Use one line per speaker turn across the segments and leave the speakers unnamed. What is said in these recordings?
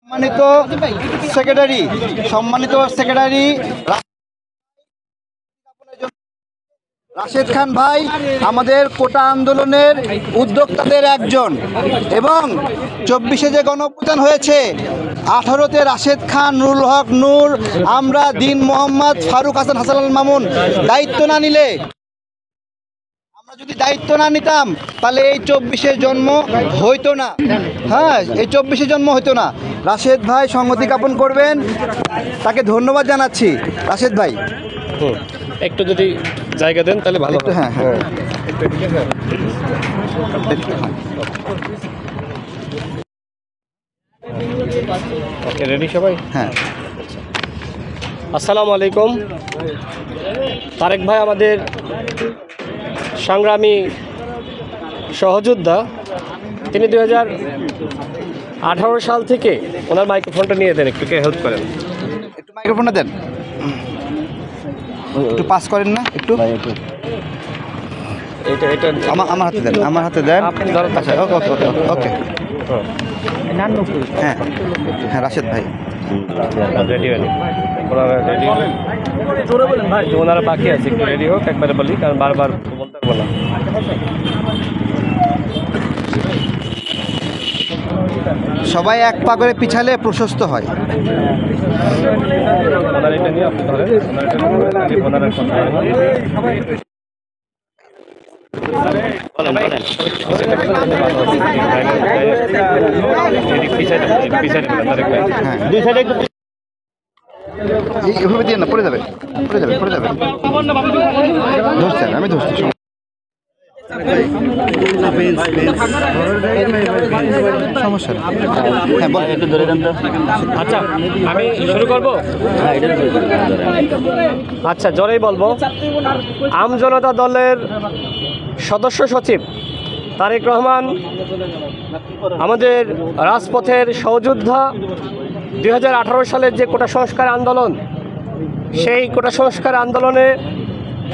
সম্মানিত সেক্রেটারি রাশেদ খান ভাই আমাদের কোটা আন্দোলনের উদ্যোক্তাদের একজন এবং 24-এ যে গণঅভ্যুত্থান হয়েছে 18-তে রাশেদ খান, নুরুল হক নূর, আমরা দিন মোহাম্মদ, ফারুক হাসান, হাসানুল মামুন দায়িত্ব না নিলে, আমরা যদি দায়িত্ব না নিতাম তাহলে এই 24-এর জন্ম হইতো না। হ্যাঁ, এই 24-এর জন্ম হইতো না। রাশেদ ভাই সংহতি জ্ঞাপন করবেন, তাকে ধন্যবাদ জানাচ্ছি। রাশেদ ভাই
একটু যদি জায়গা দেন তাহলে ভালো হবে।
হ্যাঁ হ্যাঁ
ওকে, রেডি সবাই?
হ্যাঁ।
আসসালামু আলাইকুম। তারেক ভাই আমাদের সংগ্রামী সহযোদ্ধা। তিনি 2018 সাল থেকে ওনার মাইক্রোফোনটা নিয়ে দেন, একটু হেল্প করেন।
একটু মাইক্রোফোনটা দেন, একটু পাস করেন না একটু।
এটা
আমার হাতে দেন, আমার হাতে দেন।
আপনি ধরেন।
আচ্ছা, ওকে ওকে ওকে ওকে। হ্যাঁ হ্যাঁ রাশেদ ভাই
রেডি হয়নি, ওনারা রেডি ভাই, ওনারা বাকি আছে, একটু রেডি হোক একবারে বলি, কারণ বারবার বলতে পারবো না।
সবাই এক পা করে পিছালে প্রশস্ত হয়।
ওনারা এটা নিয়ে আপনি ধরেন, ওনারা কথা
এভাবে দিয়ে না, পড়ে যাবে পড়ে যাবে পড়ে যাবে। ধরছেন, আমি ধরছি। সমস্যা নেই। হ্যাঁ বল, একটু ধরে দেন তো।
আচ্ছা, আমি শুরু করবো। আচ্ছা, জোরেই বলবো। আম জনতা দলের সদস্য সচিব তারেক রহমান আমাদের রাজপথের সহযোদ্ধা। 2018 সালের যে কোটা সংস্কার আন্দোলন, সেই কোটা সংস্কার আন্দোলনে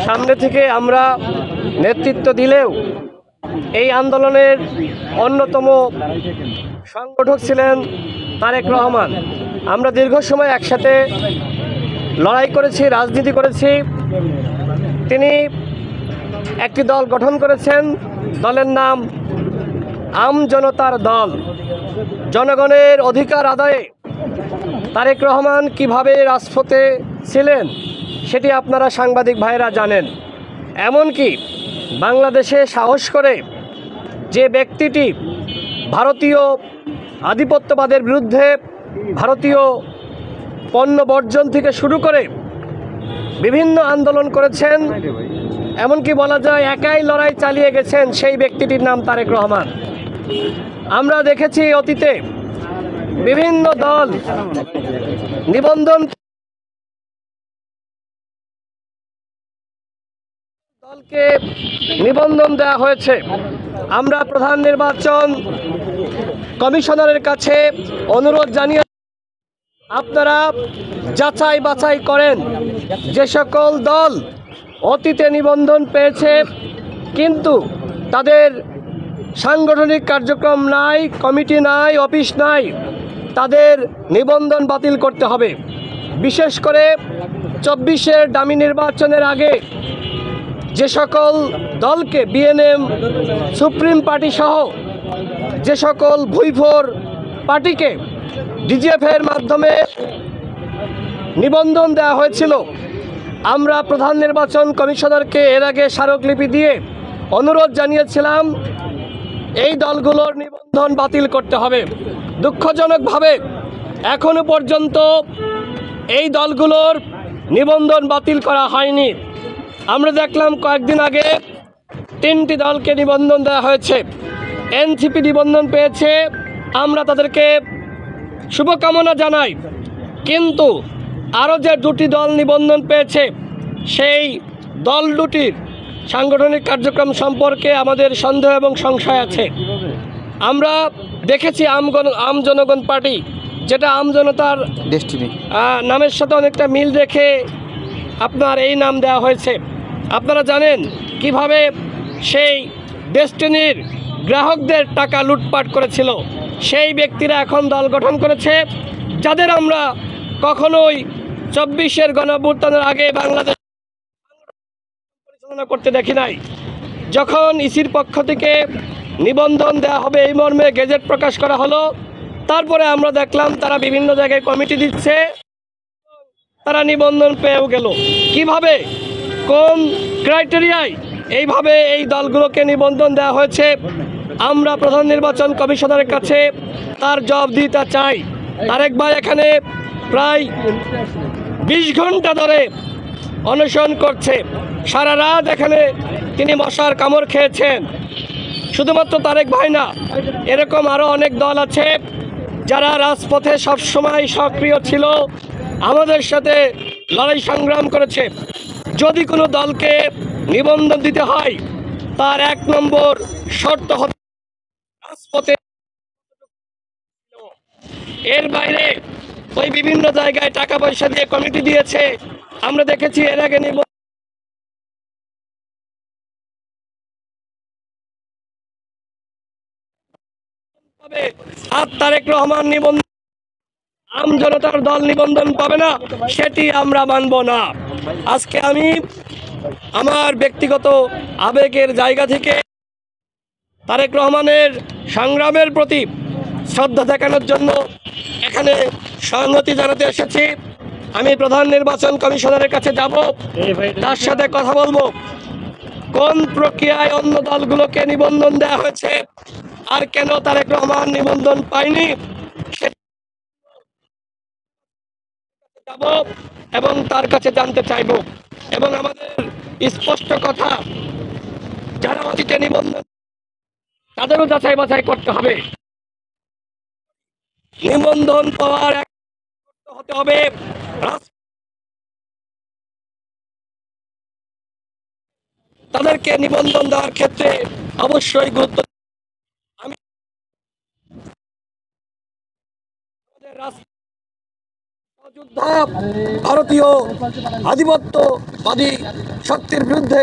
সামনে থেকে আমরা নেতৃত্ব দিলেও এই আন্দোলনের অন্যতম সংগঠক ছিলেন তারেক রহমান। আমরা দীর্ঘ সময় একসাথে লড়াই করেছি, রাজনীতি করেছি। তিনি একটি দল গঠন করেছেন, দলের নাম আম জনতার দল। জনগণের অধিকার আদায়ে তারেক রহমান কিভাবে রাজপথে ছিলেন সেটি আপনারা সাংবাদিক ভাইরা জানেন। এমনকি বাংলাদেশে সাহস করে যে ব্যক্তিটি ভারতীয় আধিপত্যবাদের বিরুদ্ধে, ভারতীয় পণ্য বর্জন থেকে শুরু করে বিভিন্ন আন্দোলন করেছেন, এমনকি বলা যায় একাই লড়াই চালিয়ে গেছেন, সেই ব্যক্তিটির নাম তারেক রহমান। আমরা দেখেছি অতীতে বিভিন্ন দল নিবন্ধন দলকে নিবন্ধন দেওয়া হয়েছে। আমরা প্রধান নির্বাচন কমিশনারের কাছে অনুরোধ জানিয়ে আপনারা যাচাই বাছাই করেন যে সকল দল অতীতে নিবন্ধন পেয়েছে কিন্তু তাদের সাংগঠনিক কার্যক্রম নাই, কমিটি নাই, অফিস নাই, তাদের নিবন্ধন বাতিল করতে হবে। বিশেষ করে 24-এর ডামি নির্বাচনের আগে যে সকল দলকে বিএনএম, সুপ্রিম পার্টি সহ যে সকল ভুইফোর পার্টিকে ডিজিএফের মাধ্যমে নিবন্ধন দেওয়া হয়েছিল, আমরা প্রধান নির্বাচন কমিশনারকে এর আগে স্মারকলিপি দিয়ে অনুরোধ জানিয়েছিলাম এই দলগুলোর নিবন্ধন বাতিল করতে হবে। দুঃখজনকভাবে এখনো পর্যন্ত এই দলগুলোর নিবন্ধন বাতিল করা হয়নি। আমরা দেখলাম কয়েকদিন আগে 3টি দলকে নিবন্ধন দেওয়া হয়েছে। এনসিপি নিবন্ধন পেয়েছে, আমরা তাদেরকে শুভকামনা জানাই। কিন্তু আরও যে 2টি দল নিবন্ধন পেয়েছে, সেই দল দুটির সাংগঠনিক কার্যক্রম সম্পর্কে আমাদের সন্দেহ এবং সংশয় আছে। আমরা দেখেছি আম জনগণ পার্টি, যেটা আম জনতার
ডেস্টিনি
নামের সাথে অনেকটা মিল রেখে আপনার এই নাম দেওয়া হয়েছে। আপনারা জানেন কিভাবে সেই ডেস্টিনির গ্রাহকদের টাকা লুটপাট করেছিল। সেই ব্যক্তিরা এখন দল গঠন করেছে, যাদের আমরা কখনোই 24-এর গণঅভ্যুত্থানের আগে বাংলাদেশ পরিচালনা করতে দেখি নাই। যখন ইসির পক্ষ থেকে নিবন্ধন দেওয়া হবে এই মর্মে গেজেট প্রকাশ করা হলো, তারপরে আমরা দেখলাম তারা বিভিন্ন জায়গায় কমিটি দিচ্ছে, তারা নিবন্ধন পেয়েও গেল। কিভাবে, কোন ক্রাইটেরিয়ায় এইভাবে এই দলগুলোকে নিবন্ধন দেওয়া হয়েছে? আমরা প্রধান নির্বাচন কমিশনারের কাছে তার জবাবদিহিতা চাই। তারেক ভাই এখানে প্রায় 20 ঘন্টা ধরে অনশন করছে, সারা রাত এখানে তিনি মশার কামড় খেয়েছেন। শুধুমাত্র তারেক ভাই না, এরকম আরও অনেক দল আছে যারা রাজপথে সবসময় সক্রিয় ছিল, আমাদের সাথে লড়াই সংগ্রাম করেছে। যদি কোনো দলকে নিবন্ধন দিতে হয়, তার 1 নম্বর শর্ত হতে রাজপথে। এর বাইরে ওই বিভিন্ন জায়গায় টাকা পয়সা দিয়ে কমিটি দিয়েছে, আমরা দেখেছি এর আগে আর তারেক রহমান নিবন্ধন, আমজনতার দল নিবন্ধন পাবে না, সেটি আমরা মানব না। আজকে আমি আমার ব্যক্তিগত আবেগের জায়গা থেকে তারেক রহমানের সংগ্রামের প্রতি শ্রদ্ধা দেখানোর জন্য এখানে সংহতি জানাতে এসেছি। আমি প্রধান নির্বাচন কমিশনারের কাছে যাব, তার সাথে কথা বলবো কোন প্রক্রিয়ায় অন্য দলগুলোকে নিবন্ধন দেওয়া হয়েছে আর কেন তারেক রহমান নিবন্ধন পায়নি যাব এবং তার কাছে জানতে চাইব। এবং আমাদের স্পষ্ট কথা, যারা অতীতে নিবন্ধন, তাদেরও যাচাই বাছাই করতে হবে। নিবন্ধন পাওয়ার হতে হবে তাদেরকে নিবন্ধন দেওয়ার ক্ষেত্রে অবশ্যই গুরুত্ব। আমি যুদ্ধ ভারতীয় আধিপত্যবাদী শক্তির বিরুদ্ধে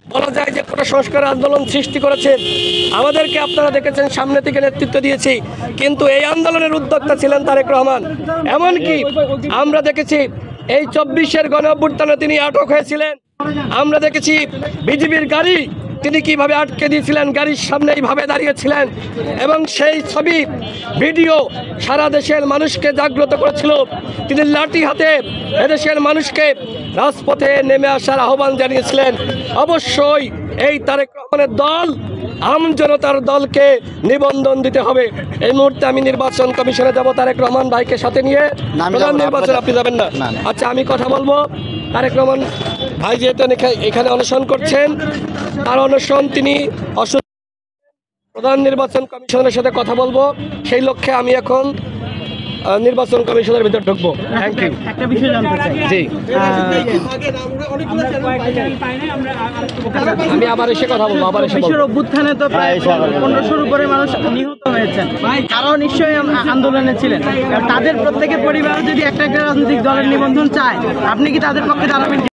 বলা যায় যে কোটা সংস্কার আন্দোলন সৃষ্টি করেছেন। আমাদেরকে আপনারা দেখেছেন সামনে থেকে নেতৃত্ব দিয়েছি, কিন্তু এই আন্দোলনের উদ্যোক্তা ছিলেন তারেক রহমান। এমনকি আমরা দেখেছি এই 24-এর গণঅভ্যুত্থানে তিনি আটক হয়েছিলেন। আমরা দেখেছি বিজিবির গাড়ি তিনি কিভাবে আটকে দিয়েছিলেন, গাড়ির সামনে এইভাবে দাঁড়িয়েছিলেন, এবং সেই ছবি ভিডিও সারা দেশের মানুষকে জাগ্রত করেছিল। তিনি লাঠি হাতে এদেশের মানুষকে রাজপথে নেমে আসার আহ্বান জানিয়েছিলেন। অবশ্যই এই তারেক রহমানের দল আমজনতার দলকে নিবন্ধন দিতে হবে। এই মুহূর্তে আমি নির্বাচন কমিশনে যাব তারেক রহমান ভাইকে সাথে নিয়ে। প্রধান নির্বাচন আপনি যাবেন না? আচ্ছা, আমি কথা বলবো। তারেক রহমান ভাই যেহেতু এখানে অনশন করছেন, তার অনশন তিনি অসুস্থ, প্রধান নির্বাচন কমিশনের সাথে কথা বলবো, সেই লক্ষ্যে আমি এখন নির্বাচন কমিশনের ভিতর ঢুকবো। Thank you.
একটা বিষয় জানতে চাই।
জি, আমি আবার এসে কথা বলবো, আবার এসে বলবো।
অভ্যুত্থানে তো প্রায় 1500-র উপরে মানুষ নিহত হয়েছেন, তারাও নিশ্চয়ই আন্দোলনে ছিলেন। তাদের প্রত্যেকের পরিবার যদি একটা রাজনৈতিক দলের নিবন্ধন চায়, আপনি কি তাদের পক্ষে দাঁড়াবেন?